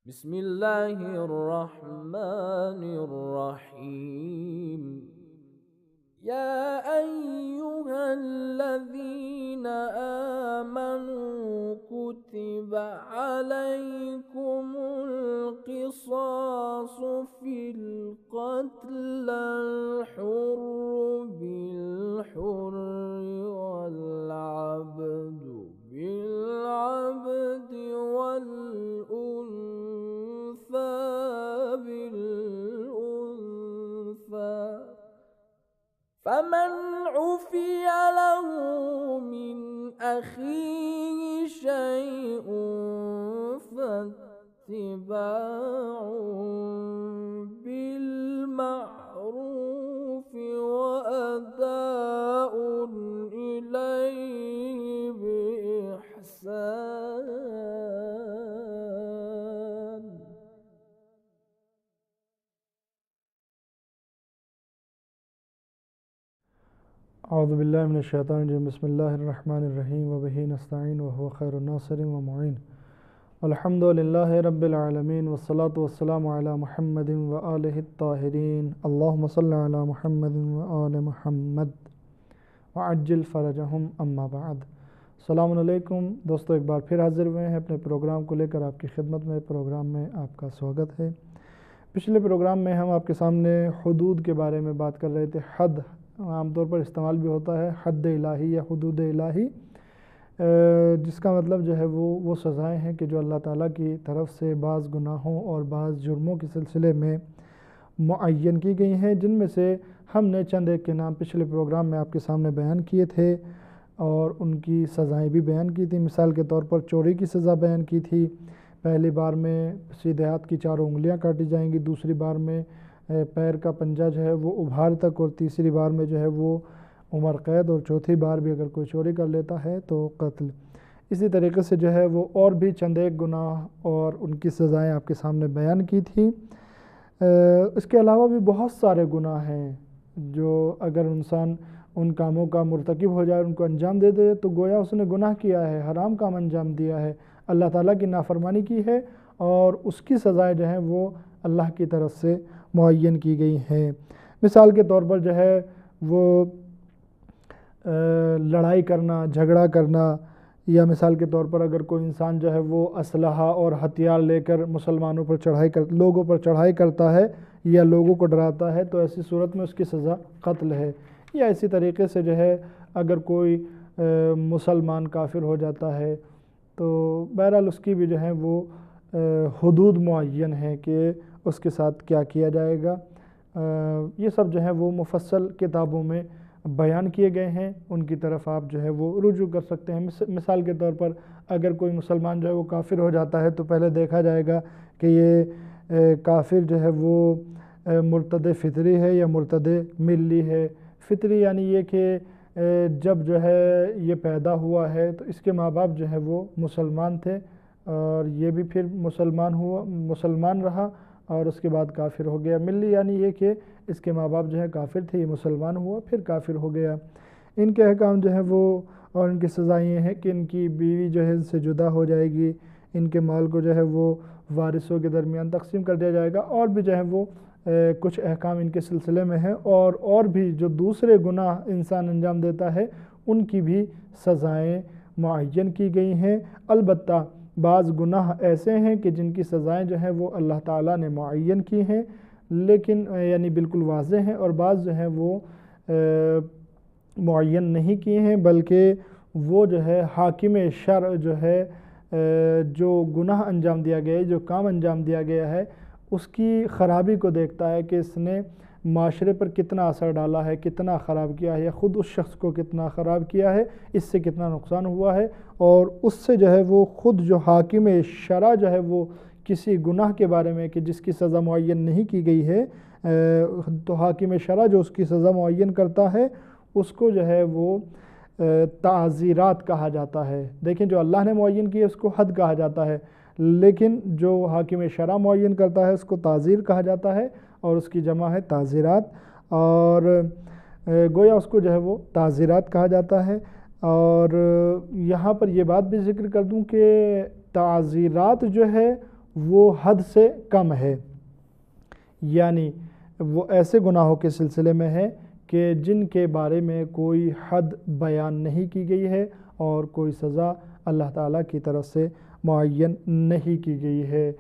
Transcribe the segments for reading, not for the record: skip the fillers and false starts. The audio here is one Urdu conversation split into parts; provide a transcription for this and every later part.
بسم الله الرحمن الرحيم. يا أيها الذين آمنوا كتب عليكم القصاص في القتل، الحر بالحر والعبد بالعبد والأنثى بالأنثى، فمن عفي له من أخيه شيء فاتباع بالمعروف وأداء إليه بإحسان. اعوذ باللہ من الشیطان الرجیم. بسم اللہ الرحمن الرحیم وبہ نستعین وهو خیر الناصر ومعین. الحمد للہ رب العالمین والصلاة والسلام علی محمد وآلہ الطاہرین. اللہم صل علی محمد وآل محمد وعجل فرجہم. اما بعد. السلام علیکم دوستو، ایک بار پھر حاضر ہوئے ہیں اپنے پروگرام کو لے کر آپ کی خدمت میں. پروگرام میں آپ کا سواگت ہے. پچھلے پروگرام میں ہم آپ کے سامنے حدود کے بارے میں بات کر رہے تھے. حد عام طور پر استعمال بھی ہوتا ہے، حد الہی یا حدود الہی، جس کا مطلب جو ہے وہ سزائیں ہیں کہ جو اللہ تعالیٰ کی طرف سے بعض گناہوں اور بعض جرموں کے سلسلے میں معین کی گئی ہیں، جن میں سے ہم نے چند ایک کے نام پچھلے پروگرام میں آپ کے سامنے بیان کیے تھے اور ان کی سزائیں بھی بیان کی تھیں. مثال کے طور پر چوری کی سزا بیان کی تھی. پہلی بار میں سیدھے ہاتھ کی 4 انگلیاں کاٹی جائیں گی، دوسری بار میں پیر کا پنجہ جو ہے وہ ابھار تک، اور تیسری بار میں جو ہے وہ عمر قید، اور چوتھی بار بھی اگر کوئی چوری کر لیتا ہے تو قتل. اسی طریقے سے جو ہے وہ اور بھی چند ایک گناہ اور ان کی سزائیں آپ کے سامنے بیان کی تھی. اس کے علاوہ بھی بہت سارے گناہ ہیں جو اگر انسان ان کاموں کا مرتکب ہو جائے، ان کو انجام دے دے تو گویا اس نے گناہ کیا ہے، حرام کام انجام دیا ہے، اللہ تعالیٰ کی نافرمانی کی ہے، اور اس کی سزائیں جو ہیں وہ اللہ کی طرف سے معین کی گئی ہیں. مثال کے طور پر جو ہے وہ لڑائی کرنا، جھگڑا کرنا، یا مثال کے طور پر اگر کوئی انسان جو ہے وہ اسلحہ اور ہتھیار لے کر مسلمانوں پر لوگوں پر چڑھائی کرتا ہے یا لوگوں کو ڈراتا ہے تو ایسی صورت میں اس کی سزا قتل ہے. یا اسی طریقے سے جو ہے اگر کوئی مسلمان کافر ہو جاتا ہے تو بہرحال اس کی بھی جو ہے وہ حدود معین ہے کہ اس کے ساتھ کیا کیا جائے گا. یہ سب جو ہے وہ مفصل کتابوں میں بیان کیے گئے ہیں، ان کی طرف آپ جو ہے وہ رجوع کر سکتے ہیں. مثال کے طور پر اگر کوئی مسلمان جو ہے وہ کافر ہو جاتا ہے تو پہلے دیکھا جائے گا کہ یہ کافر جو ہے وہ مرتد فطری ہے یا مرتد ملی ہے. فطری یعنی یہ کہ جب جو ہے یہ پیدا ہوا ہے تو اس کے ماں باپ جو ہے وہ مسلمان تھے اور یہ بھی پھر مسلمان رہا اور اس کے بعد کافر ہو گیا. ملی یعنی یہ کہ اس کے ماں باپ جو ہے کافر تھے، یہ مسلمان ہوا پھر کافر ہو گیا. ان کے احکام جو ہے وہ اور ان کی سزائیں یہ ہیں کہ ان کی بیوی جو ہے ان سے جدا ہو جائے گی، ان کے مال کو جو ہے وہ وارثوں کے درمیان تقسیم کر دیا جائے گا، اور بھی جو ہے وہ کچھ احکام ان کے سلسلے میں ہیں، اور بھی جو دوسرے گناہ انسان انجام دیتا ہے ان کی بھی سزائیں معین کی گئی ہیں. البتہ بعض گناہ ایسے ہیں کہ جن کی سزائیں جو ہیں وہ اللہ تعالیٰ نے معین کی ہیں، لیکن یعنی بالکل واضح ہیں، اور بعض جو ہیں وہ معین نہیں کیے ہیں، بلکہ وہ جو ہے حاکم شرع جو ہے جو گناہ انجام دیا گیا ہے، جو کام انجام دیا گیا ہے، اس کی خرابی کو دیکھتا ہے کہ اس نے معاشرے پر کتنا اثر ڈالا ہے، کتنا خراب کیا ہے، یا خود اس شخص کو کتنا خراب کیا ہے، اس سے کتنا نقصان ہوا ہے، اور اس سے جو ہے وہ خود جو حاکم شرع جو ہے وہ کسی گناہ کے بارے میں کہ جس کی سزا معین نہیں کی گئی ہے، تو حاکم شرع جو اس کی سزا معین کرتا ہے اس کو جو ہے وہ تعزیرات کہا جاتا ہے. دیکھیں جو اللہ نے معین کی ہے اس کو حد کہا جاتا ہے، لیکن جو حاکم شرع معین کرتا ہے اس کو تعزیر کہا جاتا ہے، اور اس کی جمع ہے تعزیرات، اور گویا اس کو جو ہے وہ تعزیرات کہا جاتا ہے. اور یہاں پر یہ بات بھی ذکر کر دوں کہ تعزیرات جو ہے وہ حد سے کم ہے، یعنی وہ ایسے گناہوں کے سلسلے میں ہے کہ جن کے بارے میں کوئی حد بیان نہیں کی گئی ہے اور کوئی سزا اللہ تعالیٰ کی طرف سے معین نہیں کی گئی ہے۔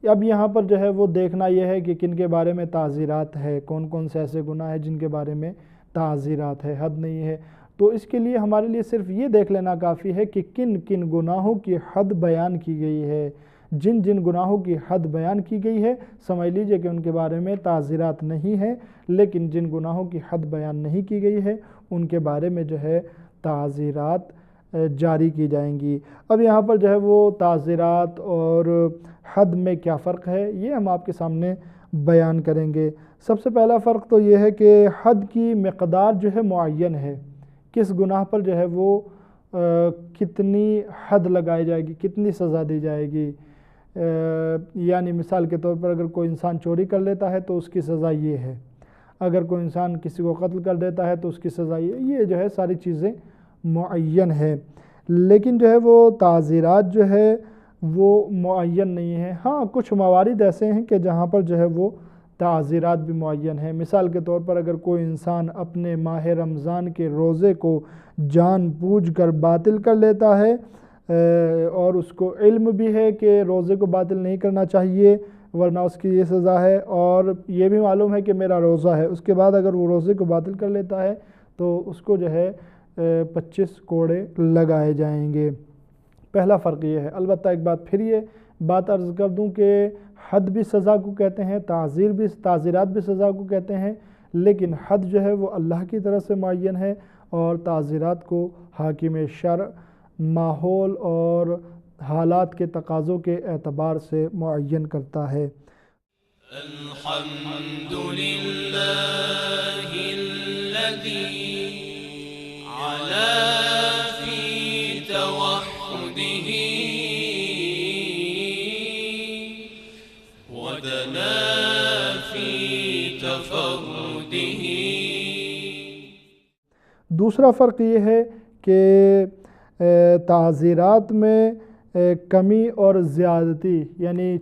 اب یہاں پر جو ہے وہ دیکھنا یہ ہے کہ کن کے بارے میں تعزیرات ہے، کون کون سے ایسے گناہ ہیں جن کے بارے میں تعزیرات ہے، حد نہیں ہے۔ تو اس کے لیے ہمارے لیے صرف یہ دیکھ لینا کافی ہے کہ کن کن گناہوں کی حد بیان کی گئی ہے۔ جن جن گناہوں کی حد بیان کی گئی ہے سمجھ لیجئے کہ ان کے بارے میں تعزیرات نہیں ہیں، لیکن جن گناہوں کی حد بیان نہیں کی گئی ہے ان کے بارے میں جو ہے تعزیرات جاری کی جائیں گی۔ اب یہاں پر جو ہے وہ تعزیرات اور حد میں کیا فرق ہے یہ ہم آپ کے سامنے بیان کریں گے۔ سب سے پہلا فرق تو یہ ہے کہ حد کی مقدار جو ہے معین ہے، کس گناہ پر جو ہے وہ کتنی حد لگائی جائے گی، کتنی سزا دی جائے گی۔ یعنی مثال کے طور پر اگر کوئی انسان چوری کر لیتا ہے تو اس کی سزا یہ ہے، اگر کوئی انسان کسی کو قتل کر دیتا ہے تو اس کی سزا یہ جو ہے ساری چیزیں معین ہے، لیکن جو ہے وہ تعزیرات جو ہے وہ معین نہیں ہے۔ ہاں کچھ موارد ایسے ہیں کہ جہاں پر جو ہے وہ تعزیرات بھی معین ہیں۔ مثال کے طور پر اگر کوئی انسان اپنے ماہ رمضان کے روزے کو جان بوجھ کر باطل کر لیتا ہے اور اس کو علم بھی ہے کہ روزے کو باطل نہیں کرنا چاہیے ورنہ اس کی یہ سزا ہے، اور یہ بھی معلوم ہے کہ میرا روزہ ہے، اس کے بعد اگر وہ روزے کو باطل کر لیتا ہے تو اس کو جو ہے 25 کوڑے لگائے جائیں گے۔ پہلا فرق یہ ہے۔ البتہ ایک بات پھر یہ بات عرض کر دوں کہ حد بھی سزا کو کہتے ہیں، تعزیرات بھی سزا کو کہتے ہیں، لیکن حد جو ہے وہ اللہ کی طرف سے معین ہے اور تعزیرات کو حاکم شرع ماحول اور حالات کے تقاضوں کے اعتبار سے معین کرتا ہے۔ الحمد للہ الذی علا فی توحدہ ودنا فی تفردہ۔ دوسرا فرق یہ ہے کہ تعزیرات میں کمی اور زیادتی یعنی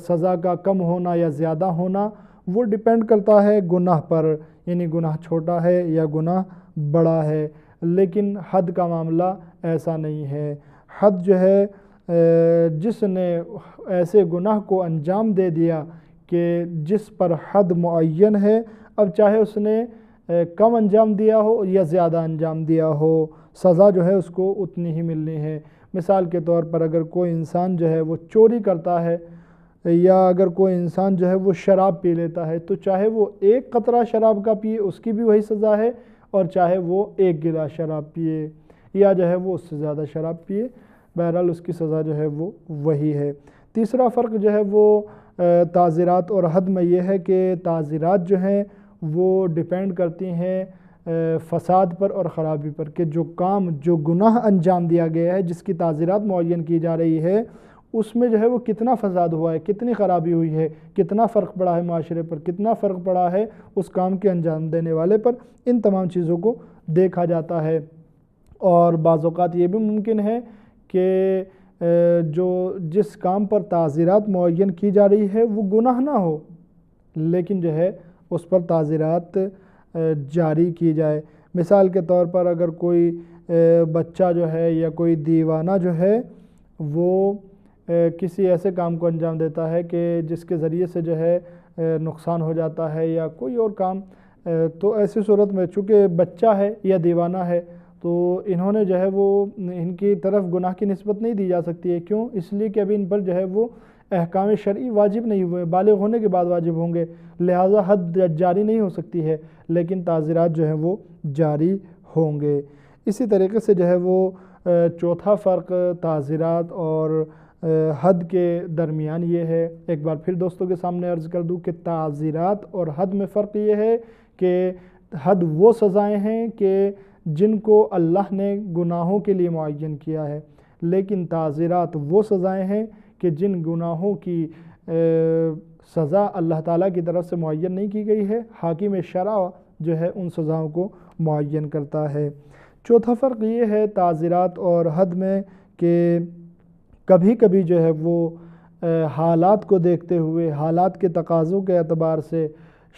سزا کا کم ہونا یا زیادہ ہونا وہ ڈیپینڈ کرتا ہے گناہ پر، یعنی گناہ چھوٹا ہے یا گناہ بڑا ہے، لیکن حد کا معاملہ ایسا نہیں ہے۔ حد جو ہے جس نے ایسے گناہ کو انجام دے دیا کہ جس پر حد معین ہے، اب چاہے اس نے کم انجام دیا ہو یا زیادہ انجام دیا ہو، سزا جو ہے اس کو اتنی ہی ملنی ہے۔ مثال کے طور پر اگر کوئی انسان جو ہے وہ چوری کرتا ہے یا اگر کوئی انسان جو ہے وہ شراب پی لیتا ہے تو چاہے وہ ایک قطرہ شراب کا پیے اس کی بھی وہی سزا ہے، اور چاہے وہ ایک گلاس شراب پیے یا جو ہے وہ اس سے زیادہ شراب پیے، بہرحال اس کی سزا جو ہے وہ وہی ہے۔ تیسرا فرق جو ہے وہ تعزیرات اور حد میں یہ ہے کہ تعزیرات جو ہیں وہ ڈیپینڈ کرتی ہیں فساد پر اور خرابی پر، کہ جو گناہ انجام دیا گیا ہے جس کی تعزیرات معین کی جا رہی ہے اس میں جو ہے وہ کتنا فساد ہوا ہے، کتنی خرابی ہوئی ہے، کتنا فرق پڑا ہے معاشرے پر، کتنا فرق پڑا ہے اس کام کے انجام دینے والے پر، ان تمام چیزوں کو دیکھا جاتا ہے۔ اور بعض اوقات یہ بھی ممکن ہے کہ جس کام پر تعزیرات معین کی جا رہی ہے وہ گناہ نہ ہو لیکن جو ہے اس پر تعزیرات جاری کی جائے۔ مثال کے طور پر اگر کوئی بچہ جو ہے یا کوئی دیوانہ جو ہے وہ کسی ایسے کام کو انجام دیتا ہے کہ جس کے ذریعے سے جو ہے نقصان ہو جاتا ہے یا کوئی اور کام، تو ایسی صورت میں چونکہ بچہ ہے یا دیوانہ ہے تو انہوں نے جو ہے وہ ان کی طرف گناہ کی نسبت نہیں دی جا سکتی ہے۔ کیوں؟ اس لیے کہ ابھی ان پر جو ہے وہ احکام شرعی واجب نہیں ہوئے، بالغ ہونے کے بعد واجب ہوں گے، لہٰذا حد جاری نہیں ہو سکتی ہے، لیکن تعزیرات جو ہیں وہ جاری ہوں گے۔ اسی طریقے سے جو ہے وہ چوتھا فرق تعزیرات اور حد کے درمیان یہ ہے، ایک بار پھر دوستوں کے سامنے عرض کر دوں کہ تعزیرات اور حد میں فرق یہ ہے کہ حد وہ سزائیں ہیں کہ جن کو اللہ نے گناہوں کے لیے معین کیا ہے، لیکن تعزیرات وہ سزائیں ہیں کہ جن گناہوں کی سزا اللہ تعالیٰ کی طرف سے معین نہیں کی گئی ہے، حاکم شرع جو ہے ان سزاؤں کو معین کرتا ہے۔ چوتھا فرق یہ ہے تعزیرات اور حد میں کہ کبھی کبھی جو ہے وہ حالات کو دیکھتے ہوئے، حالات کے تقاضوں کے اعتبار سے،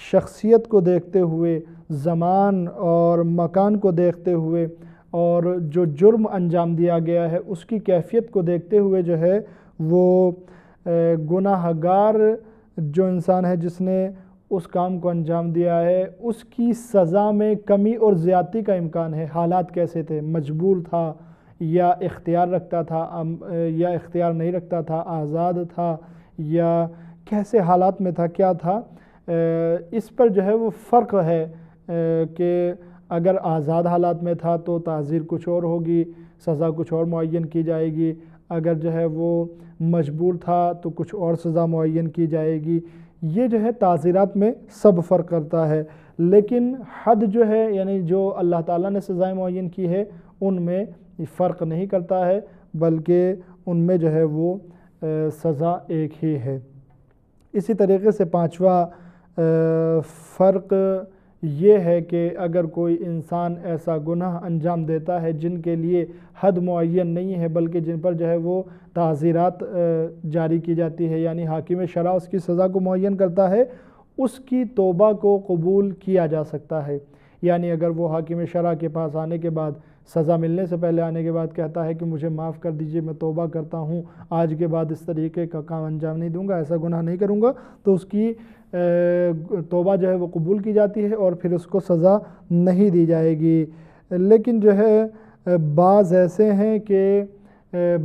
شخصیت کو دیکھتے ہوئے، زمان اور مکان کو دیکھتے ہوئے، اور جو جرم انجام دیا گیا ہے اس کی کیفیت کو دیکھتے ہوئے جو ہے وہ گناہ گار جو انسان ہے جس نے اس کام کو انجام دیا ہے اس کی سزا میں کمی اور زیادتی کا امکان ہے۔ حالات کیسے تھے، مجبور تھا یا اختیار رکھتا تھا یا اختیار نہیں رکھتا تھا، آزاد تھا یا کیسے حالات میں تھا، کیا تھا، اس پر جو ہے وہ فرق ہے کہ اگر آزاد حالات میں تھا تو تعزیر کچھ اور ہوگی، سزا کچھ اور معین کی جائے گی، اگر جو ہے وہ مجبور تھا تو کچھ اور سزا معین کی جائے گی۔ یہ جو ہے تعزیرات میں سب فرق کرتا ہے، لیکن حد جو ہے یعنی جو اللہ تعالیٰ نے سزائیں معین کی ہے ان میں فرق نہیں کرتا ہے، بلکہ ان میں جو ہے وہ سزا ایک ہی ہے۔ اسی طریقے سے پانچواں فرق یہ ہے کہ اگر کوئی انسان ایسا گناہ انجام دیتا ہے جن کے لیے حد معین نہیں ہے بلکہ جن پر جو ہے وہ تعزیرات جاری کی جاتی ہے، یعنی حاکم شرع اس کی سزا کو معین کرتا ہے، اس کی توبہ کو قبول کیا جا سکتا ہے۔ یعنی اگر وہ حاکم شرع کے پاس آنے کے بعد، سزا ملنے سے پہلے آنے کے بعد کہتا ہے کہ مجھے معاف کر دیجئے، میں توبہ کرتا ہوں، آج کے بعد اس طریقے کا کام انجام نہیں دوں گا، ایسا گناہ نہیں کروں گا، تو اس کی توبہ جو ہے وہ قبول کی جاتی ہے اور پھر اس کو سزا نہیں دی جائے گی۔ لیکن جو ہے بعض ایسے ہیں کہ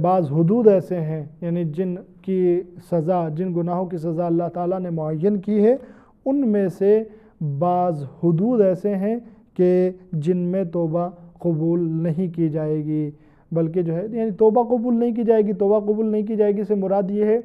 بعض حدود ایسے ہیں یعنی جن کی سزا، جن گناہوں کی سزا اللہ تعالیٰ نے معین کی ہے ان میں سے بعض حدود ایسے ہیں کہ جن میں توبہ قبول نہیں کی جائے گی، بلکہ جو ہے یعنی توبہ قبول نہیں کی جائے گی۔ توبہ قبول نہیں کی جائے گی سے مراد یہ ہے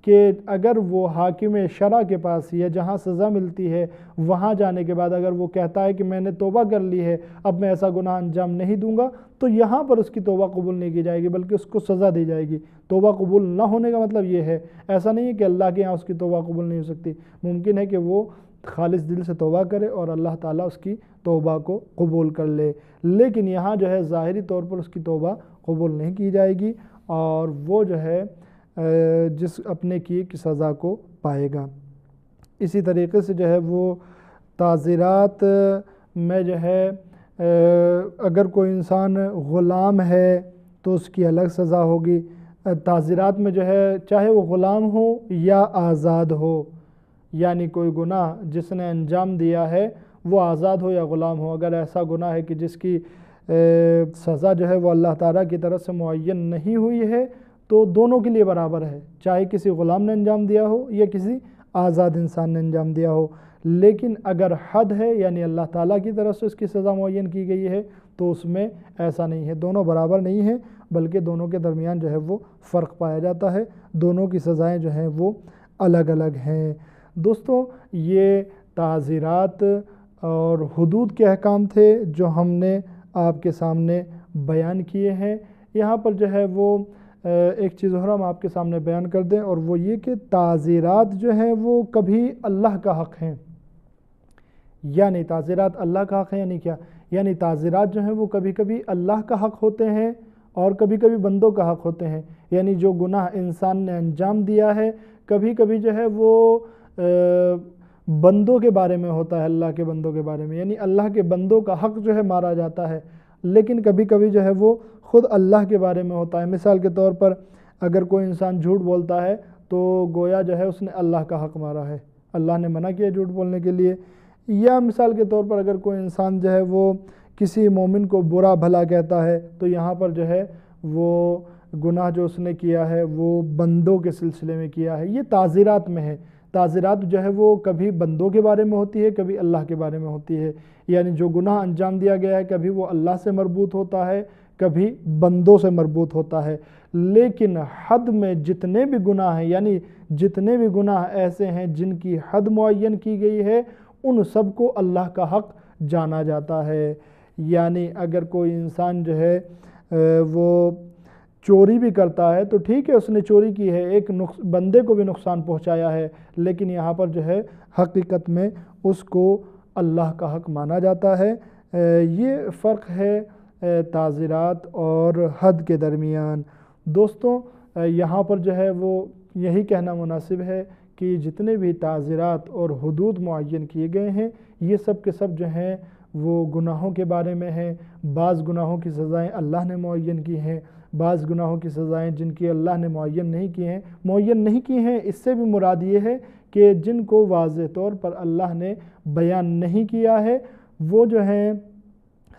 کہ اگر وہ حاکم شرع کے پاس یا جہاں سزا ملتی ہے وہاں جانے کے بعد اگر وہ کہتا ہے کہ میں نے توبہ کر لی ہے، اب میں ایسا گناہ انجام نہیں دوں گا، تو یہاں پر اس کی توبہ قبول نہیں کی جائے گی بلکہ اس کو سزا دی جائے گی۔ توبہ قبول نہ ہونے کا مطلب یہ ہے، ایسا نہیں ہے کہ اللہ کے یہاں اس کی توبہ قبول نہیں ہو سکتی، ممکن ہے کہ وہ خالص دل سے توبہ کرے اور اللہ تعالیٰ اس کی توبہ کو قبول کر لے، لیکن یہاں جو ہے ظاہری طور پر اس کی توبہ قبول نہیں کی جائے گی اور وہ جو ہے جس اپنے کیے کی سزا کو پائے گا۔ اسی طریقے سے جو ہے وہ تعزیرات میں جو ہے اگر کوئی انسان غلام ہے تو اس کی الگ سزا ہوگی۔ تعزیرات میں جو ہے چاہے وہ غلام ہو یا آزاد ہو، یعنی کوئی گناہ جس نے انجام دیا ہے وہ آزاد ہو یا غلام ہو، اگر ایسا گناہ ہے کہ جس کی سزا جو ہے وہ اللہ تعالیٰ کی طرف سے معین نہیں ہوئی ہے تو دونوں کے لیے برابر ہے، چاہے کسی غلام نے انجام دیا ہو یا کسی آزاد انسان نے انجام دیا ہو۔ لیکن اگر حد ہے یعنی اللہ تعالیٰ کی طرف سے اس کی سزا معین کی گئی ہے تو اس میں ایسا نہیں ہے، دونوں برابر نہیں ہیں بلکہ دونوں کے درمیان جو ہے وہ فرق پایا جاتا ہے، دونوں کی سزائیں جو ہیں وہ الگ الگ ہیں۔ دوستو یہ تعزیرات اور حدود کے احکام تھے جو ہم نے آپ کے سامنے بیان کیے ہیں۔ یہاں پر جو ہے وہ ایک چیز اور ہم آپ کے سامنے بیان کر دیں اور وہ یہ کہ تعزیرات جو ہیں وہ کبھی اللہ کا حق ہیں، یعنی تعزیرات اللہ کا حق ہیں، یعنی کیا؟ یعنی تعزیرات جو ہیں وہ کبھی کبھی اللہ کا حق ہوتے ہیں اور کبھی کبھی بندوں کا حق ہوتے ہیں، یعنی جو گناہ انسان نے انجام دیا ہے کبھی کبھی جو ہے وہ بندوں کے بارے میں ہوتا ہے، اللہ کے بندوں کے بارے میں، یعنی اللہ کے بندوں کا حق جو ہے مارا جاتا ہے، لیکن کبھی کبھی جو ہے وہ خود اللہ کے بارے میں ہوتا ہے۔ مثال کے طور پر اگر کوئی انسان جھوٹ بولتا ہے تو گویا جو ہے اس نے اللہ کا حق مارا ہے، اللہ نے منع کیا جھوٹ بولنے کے لیے۔ یا مثال کے طور پر اگر کوئی انسان جو ہے وہ کسی مومن کو برا بھلا کہتا ہے تو یہاں پر جو ہے وہ گناہ جو اس نے کیا ہے وہ بندوں کے سلسلے میں کیا ہے، یہ تعزیرات میں ہے۔ تعزیرات جو ہے وہ کبھی بندوں کے بارے میں ہوتی ہے، کبھی اللہ کے بارے میں ہوتی ہے، یعنی جو گناہ انجام دیا گیا ہے کبھی وہ اللہ سے مربوط ہوتا ہے، کبھی بندوں سے مربوط ہوتا ہے، لیکن حد میں جتنے بھی گناہ ہیں یعنی جتنے بھی گناہ ایسے ہیں جن کی حد معین کی گئی ہے ان سب کو اللہ کا حق جانا جاتا ہے۔ یعنی اگر کوئی انسان جو ہے وہ چوری بھی کرتا ہے تو ٹھیک ہے اس نے چوری کی ہے، ایک بندے کو بھی نقصان پہنچایا ہے، لیکن یہاں پر جو ہے حقیقت میں اس کو اللہ کا حق مانا جاتا ہے۔ یہ فرق ہے تعزیرات اور حد کے درمیان۔ دوستوں یہاں پر جو ہے وہ یہی کہنا مناسب ہے کہ جتنے بھی تعزیرات اور حدود معین کیے گئے ہیں یہ سب کے سب جو ہیں وہ گناہوں کے بارے میں ہیں۔ بعض گناہوں کی سزائیں اللہ نے معین کی ہیں، بعض گناہوں کی سزائیں جن کی اللہ نے معین نہیں کی ہیں۔ اس سے بھی مراد یہ ہے کہ جن کو واضح طور پر اللہ نے بیان نہیں کیا ہے وہ جو ہیں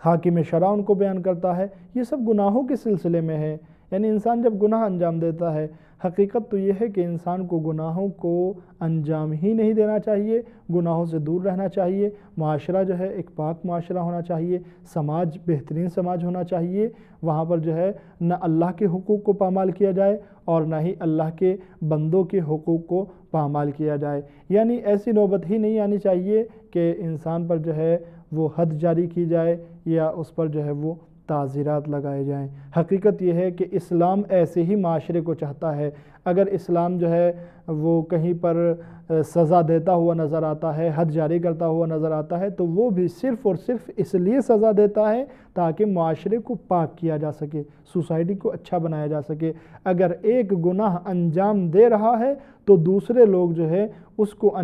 حاکم شرع ان کو بیان کرتا ہے۔ یہ سب گناہوں کے سلسلے میں ہے، یعنی انسان جب گناہ انجام دیتا ہے، حقیقت تو یہ ہے کہ انسان کو گناہوں کو انجام ہی نہیں دینا چاہیے، گناہوں سے دور رہنا چاہیے۔ معاشرہ جو ہے ایک پاک معاشرہ ہونا چاہیے، سماج بہترین سماج ہونا چاہیے، وہاں پر جو ہے نہ اللہ کے حقوق کو پامال کیا جائے اور نہ ہی اللہ کے بندوں کے حقوق کو پامال کیا جائے۔ یعنی ایسی نوبت ہی نہیں آنی چاہیے کہ انسان پر جو ہے وہ حد جاری کی جائے یا اس پر جو ہے وہ تعزیرات لگائے جائیں۔ حقیقت یہ ہے کہ اسلام ایسے ہی معاشرے کو چاہتا ہے۔ اگر اسلام جو ہے وہ کہیں پر سزا دیتا ہوا نظر آتا ہے، حد جاری کرتا ہوا نظر آتا ہے، تو وہ بھی صرف اور صرف اس لیے سزا دیتا ہے تاکہ معاشرے کو پاک کیا جا سکے، سوسائٹی کو اچھا بنایا جا سکے۔ اگر ایک گناہ انجام دے رہا ہے تو دوسرے لوگ جو ہے اس کو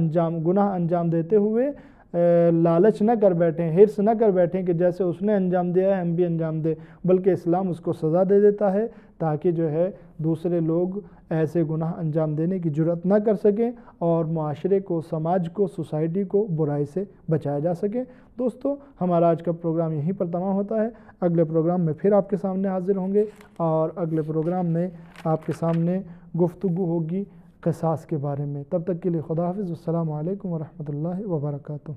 گناہ انجام دیتے ہوئے لالچ نہ کر بیٹھیں، حرص نہ کر بیٹھیں کہ جیسے اس نے انجام دیا ہے ہم بھی انجام دیں، بلکہ اسلام اس کو سزا دے دیتا ہے تاکہ جو ہے دوسرے لوگ ایسے گناہ انجام دینے کی جرات نہ کر سکیں اور معاشرے کو، سماج کو، سوسائٹی کو برائی سے بچایا جا سکے۔ دوستو، ہمارا آج کا پروگرام یہیں پر تمام ہوتا ہے۔ اگلے پروگرام میں پھر آپ کے سامنے حاضر ہوں گے اور اگلے پروگرام میں آپ کے سامنے گفتگو ہوگی قصاص کے بارے میں۔ تب تک کے لیے خدا حافظ، السلام علیکم ورحمۃ اللہ وبرکاتہ۔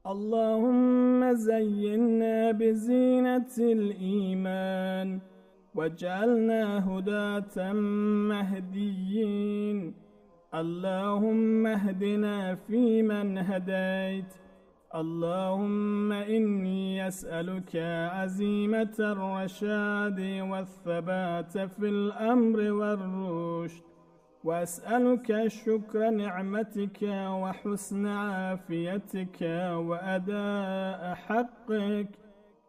اللهم زينا بزينة الإيمان واجعلنا هداة مهديين. اللهم اهدنا فيمن هديت. اللهم إني أسألك عزيمة الرشاد والثبات في الأمر والرشد، وأسألك شكر نعمتك وحسن عافيتك وأداء حقك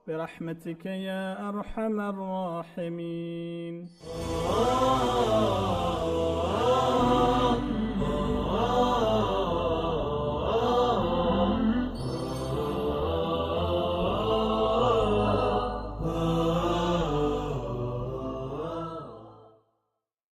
برحمتك يا أرحم الراحمين.